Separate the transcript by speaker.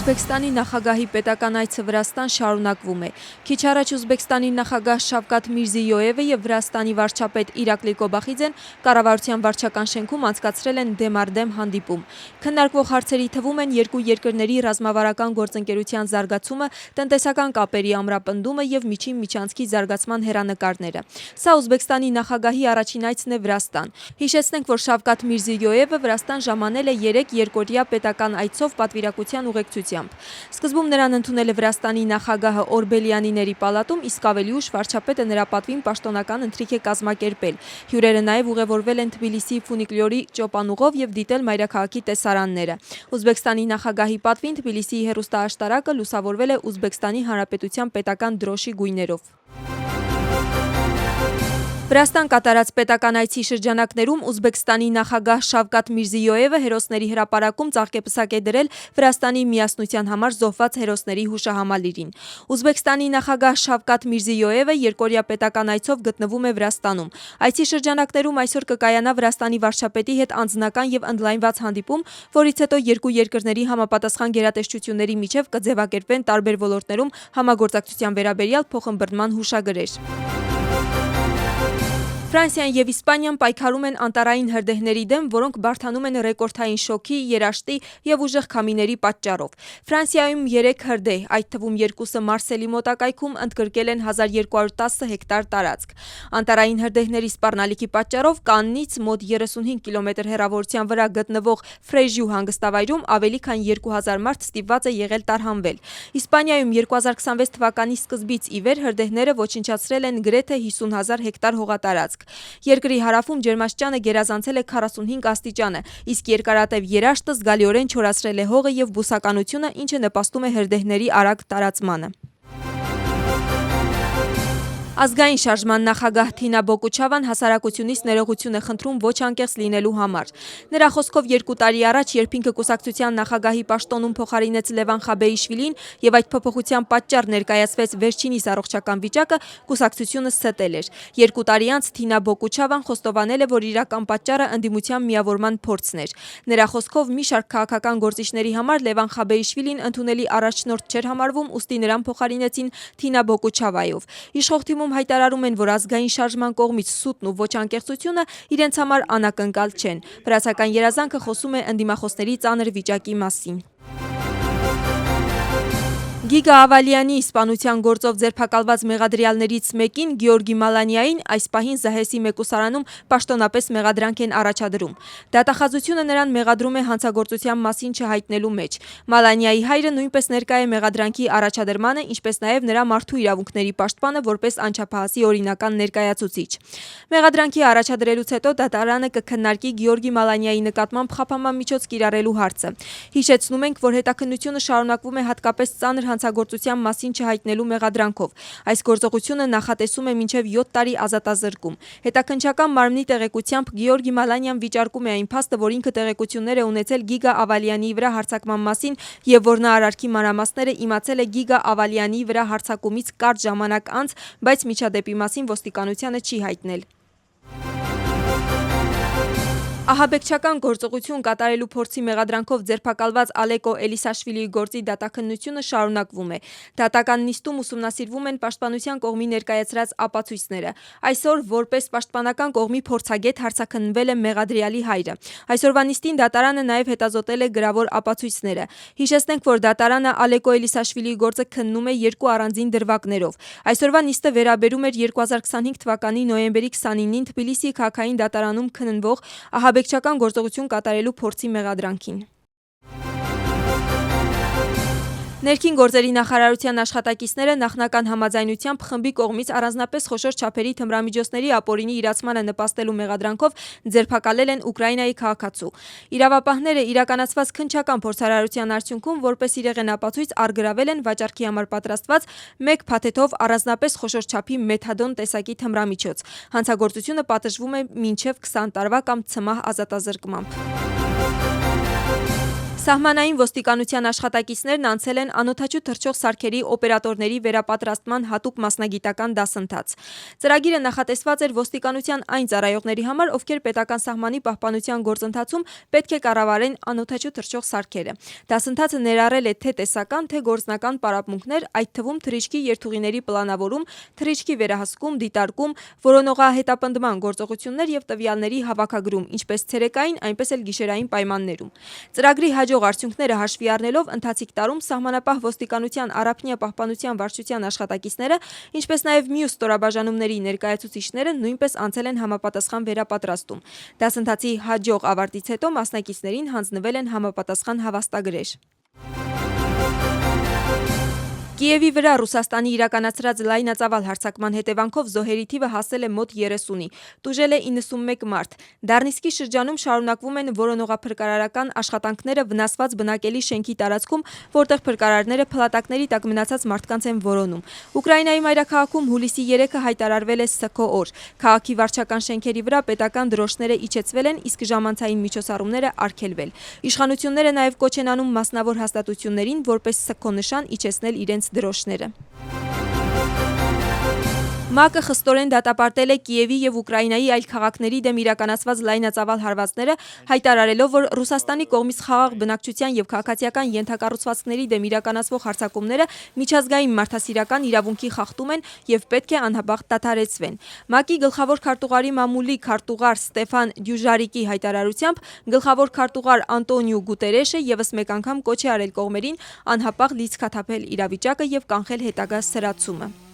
Speaker 1: Ուզբեկստանի նախագահի պետական այցը Վրաստան շարունակվում է։ Քիչ առաջ Ուզբեկստանի նախագահ Շավկաթ Միրզիյոևը եւ Վրաստանի վարչապետ Իրակլի Կոբախիձեն կառավարության վարչական շենքում անցկացրել են դեմ-առ-դեմ հանդիպում։ Քննարկվող հարցերի թվում են երկու երկրների ռազմավարական գործընկերության զարգացումը, տնտեսական կապերի ամրապնդումը եւ միջին միջանցքի զարգացման հեռանկարները։ Սա Ուզբեկստանի նախագահի առաջին այցն է Վրաստան։ Հիշեցնենք, որ Շավկաթ Միրզիյոևը Վրաստան ժամանել է 3 երկօրյա պետական այցով պատվիրակության ուղեկցությամբ։ Սկզբում նրան ընդունել է Վրաստանի նախագահը Օրբելյանիների պալատում, իսկ ավելի ուշ վարչապետը նրա պատվին պաշտոնական ընթրիք է կազմակերպել։ Հյուրերը նաև ուղևորվել են Թբիլիսիի ֆունիկուլյորի ճոպանուղով եւ դիտել մայրաքաղաքի տեսարանները։ Ուզբեկստանի նախագահի պատվին Թբիլիսիի հեռուստաաշտարակը լուսավորվել է Ուզբեկստանի Հանրապետության պետական դրոշի գույներով։ Վրաստան կատարած պետական այցի շրջանակներում Ուզբեկստանի նախագահ Շավկաթ Միրզիյոևը հերոսների հրապարակում ծաղկեպսակ է դրել Վրաստանի միասնության համար զոհված հերոսների հուշահամալիրին։ Ուզբեկստանի նախագահ Շավկաթ Միրզիյոևը երկօրյա պետական այցով գտնվում է Վրաստանում։ Այցի շրջանակներում այսօր կկայանա Վրաստանի վարչապետի հետ անձնական եւ ընդլայնված հանդիպում, որից հետո երկու երկրների համապատասխան գերատեսչությունների միջև կձևակերպվեն տարբեր ոլորտներում համագործակցության վերաբերյալ փոխըմբռնման հուշագրեր։ Ֆրանսիան եւ Իսպանիան պայքարում են անտառային հրդեհների դեմ, որոնք բարդանում են ռեկորդային շոկի, երաշտի եւ ուժեղ քամիների պատճառով։ Ֆրանսիայում 3 հրդեհ, այդ թվում 2-ը Մարսելի մոտակայքում, ընդգրկել են 1210 հեկտար տարածք։ Անտառային հրդեհների սպառնալիքի պատճառով Կաննից մոտ 35 կիլոմետր հեռավորության վրա գտնվող Ֆրեժյու հանգստավայրում ավելի քան 2000 մարդ ստիպված է եղել տարհանվել։ Իսպանիայում 2026 թվականի սկզբից ի վեր հրդեհները ոչնչացրել են գրեթե 50,000 հեկտար հողատարածք։ Երկրի հարավում ջերմաստիճանը գերազանցել է 45 աստիճանը, իսկ երկարատև երաշտը զգալիորեն չորացրել է հողը եւ բուսականությունը, ինչը նպաստում է հրդեհների արագ տարածմանը։ Ազգային շարժման նախագահ Թինա Բոկուչավան հասարակությունից ներողություն է խնդրում ոչ անկեղծ լինելու համար։ Նրա խոսքով 2 տարի առաջ, երբ ինքը կուսակցության նախագահի պաշտոնում փոխարինեց Լևան Խաբեիշվիլին եւ այդ փոփոխության պատճառ ներկայացվեց վերջինիս առողջական վիճակը, կուսակցությունը ստել էր։ 2 տարի անց Թինա Բոկուչավան խոստովանել է, որ իրական պատճառը ընդդիմության միավորման փորձն էր։ Նրա խոսքով մի շարք քաղաքական գործիչների համար Լևան Խաբեիշվիլին ընդունելի առաջնորդ չէր համարվում, ուստի նրան փոխարինեցին Թինա Բոկուչավայով։ Իշխող թիմում հայտարարում են, որ ազգային շարժման կողմից սուտն ու ոչ անկեղծությունը իրենց համար անակնկալ չեն։ Վրացական երազանքը խոսում է ընդդիմախոսների ծանր վիճակի մասին։ Գիգա Ավալյանի իսպանության գործով ձերբակալված մեղադրյալներից մեկին Գեորգի Մալանյային այս պահին Զահեսի մեկուսարանում պաշտոնապես մեղադրանք են առաջադրում։ Դատախազությունը նրան մեղադրում է հանցագործության մասին չհայտնելու մեջ։ Մալանյայի հայրը նույնպես ներկա է մեղադրանքի առաջադրմանը, ինչպես նաև նրա մարդու իրավունքների պաշտպանը որպես անչափահասի օրինական ներկայացուցիչ։ Մեղադրանքի առաջադրելուց հետո դատարանը կքննարկի Գեորգի Մալանյայի նկատմամբ խափանման միջոց կիրառելու հարցը։ Հիշեցնում ենք, որ հետաքննությունը շարունակվում է հատկապես ծանր հանցագործության մասին չհայտնելու մեղադրանքով։ Այս գործողությունը նախատեսում է մինչև 7 տարի ազատազրկում։ Հետաքննչական մարմնի տեղեկությամբ Գեորգի Մալանյան վիճարկում է այն փաստը, որ ինքը տեղեկություններ է ունեցել Գիգա Ավալյանի վրա հարձակման մասին եւ որ նա արարքի մանրամասները իմացել է Գիգա Ավալյանի վրա հարձակումից կարճ ժամանակ անց, բայց միջադեպի մասին ոստիկանությանը չի հայտնել։ Ահաբեկչական գործողություն կատարելու փորձի մեղադրանքով ձերբակալված Ալեկո Էլիսաշվիլիի գործի դատաքննությունը շարունակվում է։ Դատական նիստում ուսումնասիրվում են պաշտպանության կողմի ներկայացրած ապացույցները։ Այսօր որպես պաշտպանական կողմի փորձագետ հարցաքննվել է մեղադրյալի հայրը։ Այսօրվա նիստին դատարանը նաև հետազոտել է գրավոր ապացույցները։ Հիշեցնենք, որ դատարանը Ալեկո Էլիսաշվիլիի գործը քննում է 2 առանձին դրվագներով։ Այսօրվա նիստը վերաբերում էր 2025 թվականի նոյեմբերի 29-ին Թբիլիսիի քաղաքային դատարանում քննվող ահաբեկչական գործողություն կատարելու փորձի մեղադրանքին։ Ներքին գործերի նախարարության աշխատակիցները նախնական համաձայնությամբ խմբի կողմից առանձնապես խոշոր չափերի թմրամիջոցների ապօրինի իրացմանը նպաստելու մեղադրանքով ձերբակալել են Ուկրաինայի քաղաքացու։ Իրավապահները իրականացված քննչական փորձարարության արդյունքում որպես իրեղեն ապացույց առգրավել են վաճառքի համար պատրաստված 1 փաթեթով առանձնապես խոշոր չափի մեթադոն տեսակի թմրամիջոց։ Հանցագործությունը պատժվում է մինչև 20 տարվա կամ ցմահ ազատազրկմամբ։ Սահմանային ոստիկանության աշխատակիցներն անցել են անօդաչու թռչող սարքերի օպերատորների վերապատրաստման հատուկ մասնագիտական դասընթաց։ Ծրագիրը նախատեսված էր ոստիկանության այն ծառայողների համար, ովքեր պետական սահմանի պահպանության գործընթացում պետք է կառավարեն անօդաչու թռչող սարքերը։ Դասընթացը ներառել է թե տեսական, թե գործնական պարապմունքներ, այդ թվում թռիչքի երթուղիների պլանավորում, թռիչքի վերահսկում, դիտարկում, որոնողահետապնդման գործողություններ եւ տվյալների հավաքագրում, ինչպես ցերեկային, այնպես էլ գիշերային պայմաններում։ Ծրագրի հաջող արդյունքները հաշվի առնելով ընթացիկ տարում սահմանապահ ոստիկանության առափնյա պահպանության վարչության աշխատակիցները, ինչպես նաև մյուս ստորաբաժանումների ներկայացուցիչները նույնպես անցել են համապատասխան վերապատրաստում։ Դասընթացի հաջող ավարտից հետո մասնակիցներին հանձնվել են համապատասխան հավաստագրեր։ Կիևի վրա Ռուսաստանի իրականացրած լայնածավալ հարձակման հետևանքով զոհերի թիվը հասել է մոտ 30-ի, տուժել է 91 մարդ։ Դարնիսկի շրջանում շարունակվում են որոնողափրկարարական աշխատանքները վնասված բնակելի շենքի տարածքում, որտեղ փրկարարները փլատակների տակ մնացած մարդկանց են որոնում։ Ուկրաինայի մայրաքաղաքում հուլիսի 3-ը հայտարարվել է ՍՔ օր։ Քաղաքի վարչական շենքերի վրա պետական դրոշները իջեցվել են, իսկ ժամանցային միջոցառումները արգելվել։ Իշխանությունները նաև կոչ են անում մասնավոր հաստատություններին որպես ՍՔ նշան իջեցնել իրենց դրոշները։ ՄԱԿ-ը խստորեն դատապարտել է Կիևի եւ Ուկրաինայի այլ քաղաքների դեմ իրականացված լայնածավալ հարվածները, հայտարարելով, որ Ռուսաստանի կողմից խաղաղ բնակչության եւ քաղաքացիական ենթակառուցվածքների դեմ իրականացվող հարձակումները միջազգային մարդասիրական իրավունքի խախտում են եւ պետք է անհապաղ դադարեցվեն։ ՄԱԿ-ի գլխավոր քարտուղարի մամուլի քարտուղար Ստեֆան Դյուժարիկի հայտարարությամբ գլխավոր քարտուղար Անտոնիո Գուտերեշը եւս մեկ անգամ կոչ է արել կողմերին անհապաղ լիցքաթափել իրավիճակը եւ կանխել հետագա սրացումը։